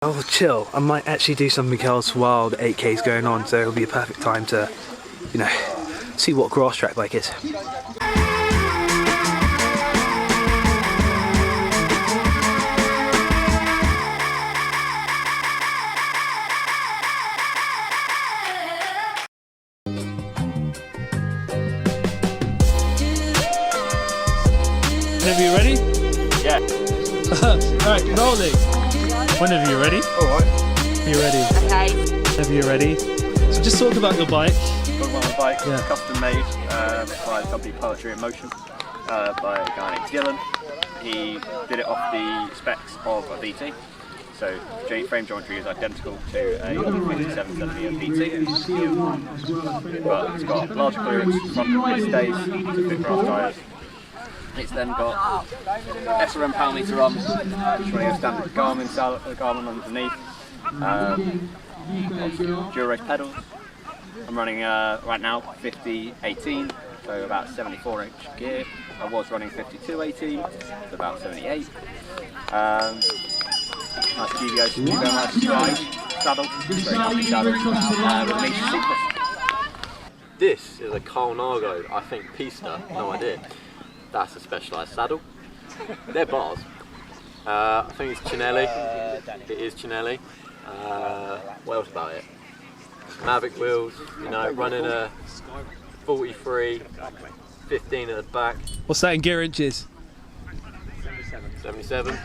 Oh, chill. I might actually do something else while the 8K is going on, so it'll be a perfect time to, you know, see what Grasstrack bike is. Whenever you're ready? Yeah. Alright, rolling. Whenever you're ready. Alright. Are you ready? Okay. Whenever you're ready. So just talk about your bike. Talk about my bike, Yeah. custom made by the company Poetry in Motion by a guy named Gillan. He did it off the specs of a VT. So frame geometry is identical to a 5770 VT, but it's got larger clearance, front wheel stays to fit grass tyres. It's then got SRM power meter on, just running a standard Garmin underneath, Dura-Race pedals. I'm running right now 50/18, so about 74-inch gear. I was running 52/18, so about 78. Nice GBO nice slide saddle, very comfy saddle, with a niche seatless. This is a Colnago, I think Pista, no idea. That's a specialised saddle. They're bars. I think it's Cinelli. It is Cinelli. What else about it? Mavic wheels, you know, running a 43, 15 at the back. What's that in gear inches? 77.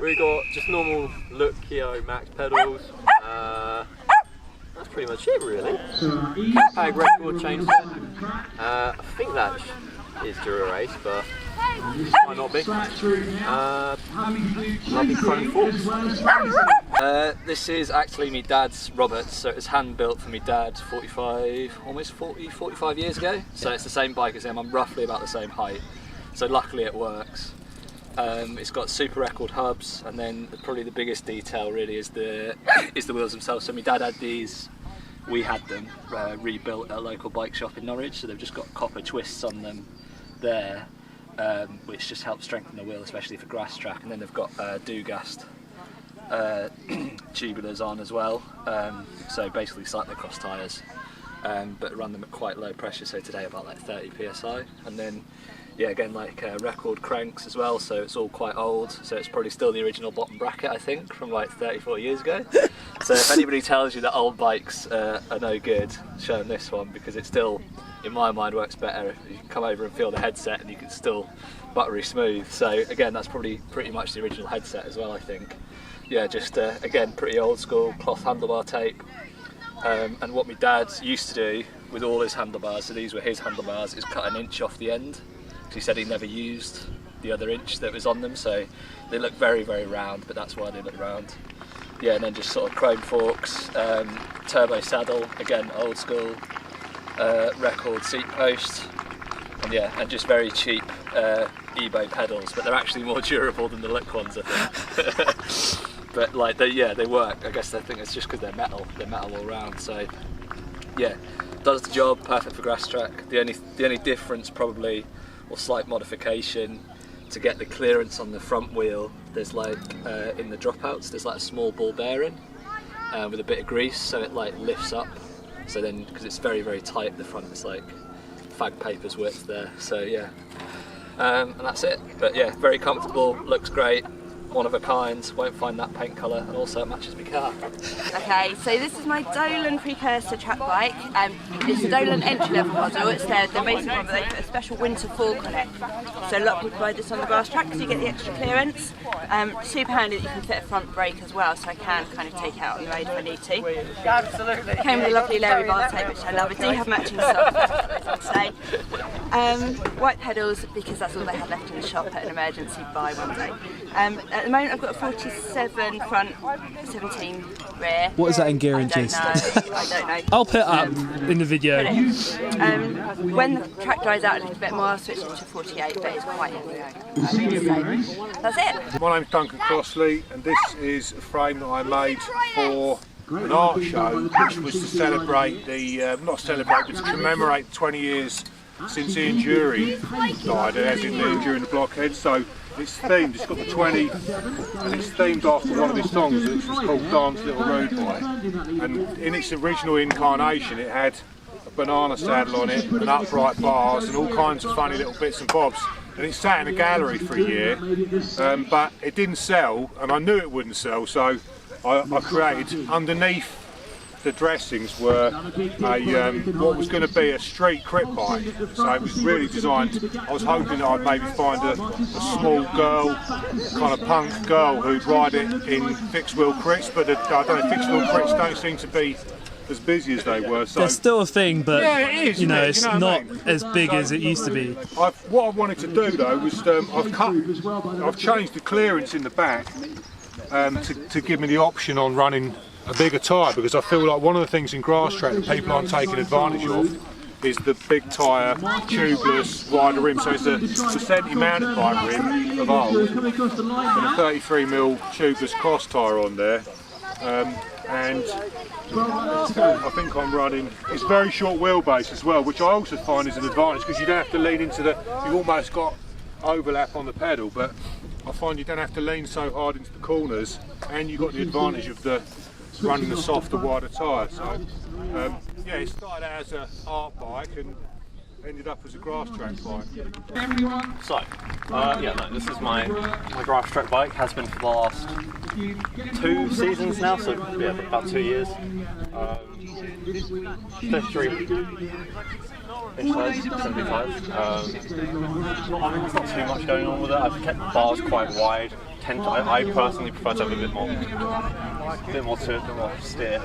We got just normal look Keo Max pedals. That's pretty much it really. Pag record chain set. I think that is Dura-Race, but might not be. Lovely chrome forks. This is actually my dad's Roberts, so it was hand built for my dad 45 years ago. So it's the same bike as him. I'm roughly about the same height. So luckily it works. It's got super record hubs, and then probably the biggest detail really is the wheels themselves. So my dad had these, we had them rebuilt at a local bike shop in Norwich. So they've just got copper twists on them there, which just helps strengthen the wheel, especially for Grasstrack. And then they've got Dugast tubulars on as well. So basically cyclocross tyres, but run them at quite low pressure. So today about like 30 psi, and then. Yeah, again, like record cranks as well, so it's all quite old, so it's probably still the original bottom bracket, I think, from like 34 years ago. So if anybody tells you that old bikes are no good, show them this one, because it still, in my mind, works better if you can come over and feel the headset and you can still buttery smooth. So again, that's probably pretty much the original headset as well, I think. Yeah, just again, pretty old school, cloth handlebar tape. And what my dad used to do with all his handlebars, so these were his handlebars, is cut an inch off the end. He said he never used the other inch that was on them, so they look very, very round, but that's why they look round. Yeah, and then just sort of chrome forks, turbo saddle, again old school, record seat post, and yeah, and just very cheap eBay pedals, but they're actually more durable than the look ones, I think. But like, they work. I guess I think it's just because they're metal all round. So yeah, does the job, perfect for Grasstrack. The only difference probably, or slight modification, to get the clearance on the front wheel, there's like in the dropouts there's like a small ball bearing with a bit of grease, so it like lifts up, so then because it's very, very tight at the front, it's like fag paper's width there. So yeah, and that's it. But yeah, very comfortable, looks great, one of a kind, won't find that paint colour, and also it matches my car. Okay, so this is my Dolan precursor track bike. It's a Dolan entry-level model. It's the basic one, but they put a special winter fork on it. So a lot of people ride this on the Grasstrack because you get the extra clearance. Super handy that you can fit a front brake as well, so I can kind of take it out on the road if I need to. Absolutely. Came with a lovely Larry bar tape, which I love. I do have matching socks, I say. White pedals, because that's all they had left in the shop at an emergency buy one day. At the moment I've got a 47 front, 17 rear. What is that in gear inches? I don't know. I'll put it up in the video. When the track dries out a little bit more, I'll switch it to 48, but it's quite heavy. So that's it. My name's Duncan Crossley, and this is a frame that I made for an art show, which was to celebrate but to commemorate 20 years since Ian Dury died, as in during the blockhead. So It's themed, it's got the 20, and it's themed after one of his songs, which was called Dance Little Rude Boy. And in its original incarnation, it had a banana saddle on it, and upright bars, and all kinds of funny little bits and bobs. And it sat in a gallery for a year, but it didn't sell, and I knew it wouldn't sell, so I created, underneath the dressings were what was going to be a street crit bike. So it was really designed, I was hoping that I'd maybe find a small girl, kind of punk girl who'd ride it in fixed wheel crits, but I don't know, fixed wheel crits don't seem to be as busy as they were. So They're still a thing, but yeah, it is, you know, isn't it? it's You know not what I mean? as big as it used to be. What I wanted to do though was I've changed the clearance in the back to give me the option on running a bigger tyre, because I feel like one of the things in Grasstrack that people aren't taking advantage of is the big tyre, tubeless, wider rim. So it's a Senti mountain bike rim of old and a 33mm tubeless cross tyre on there. And I think I'm running, it's very short wheelbase as well, which I also find is an advantage because you don't have to lean into you've almost got overlap on the pedal, but I find you don't have to lean so hard into the corners, and you've got the advantage of running the softer, wider tyre. So yeah, it started out as an art bike and ended up as a Grasstrack bike. So, yeah, no, this is my Grasstrack bike, has been for the last 2 seasons now, so yeah, about 2 years. 33 inch tyres, 70 tyres. I mean, there's not too much going on with it. I've kept the bars quite wide. I personally prefer to have a bit more to it, a bit more steer.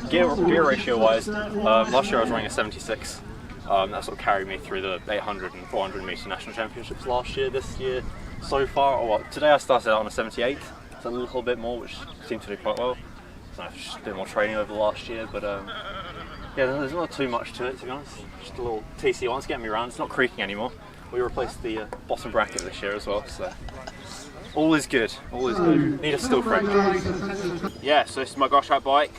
Gear ratio wise, last year I was running a 76. That sort of carried me through the 800 and 400 metre national championships last year. This year, so far, today I started out on a 78. It's a little bit more, which seemed to do quite well. So I've just done more training over the last year, but yeah, there's not too much to it, to be honest. Just a little TC1 to get me around. It's not creaking anymore. We replaced the bottom bracket this year as well, so all is good. All is good. Need a steel frame. Yeah, so this is my Grasstrack bike,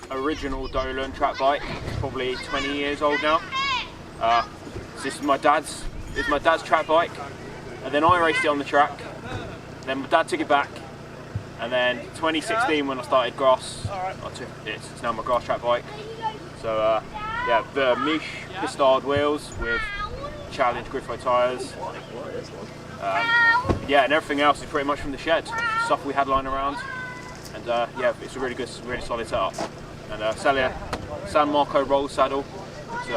original Dolan track bike. It's probably 20 years old now. So this is my dad's track bike, and then I raced it on the track. Then my dad took it back, and then 2016 when I started grass, it's now my Grasstrack bike. So yeah, the Miche pistard wheels with Challenge Griffo tyres. Yeah, and everything else is pretty much from the shed, stuff we had lying around. And yeah, it's a really good, really solid setup. And San Marco roll saddle. It's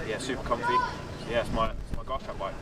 yeah, super comfy. So, yeah, it's my Grasstrack bike.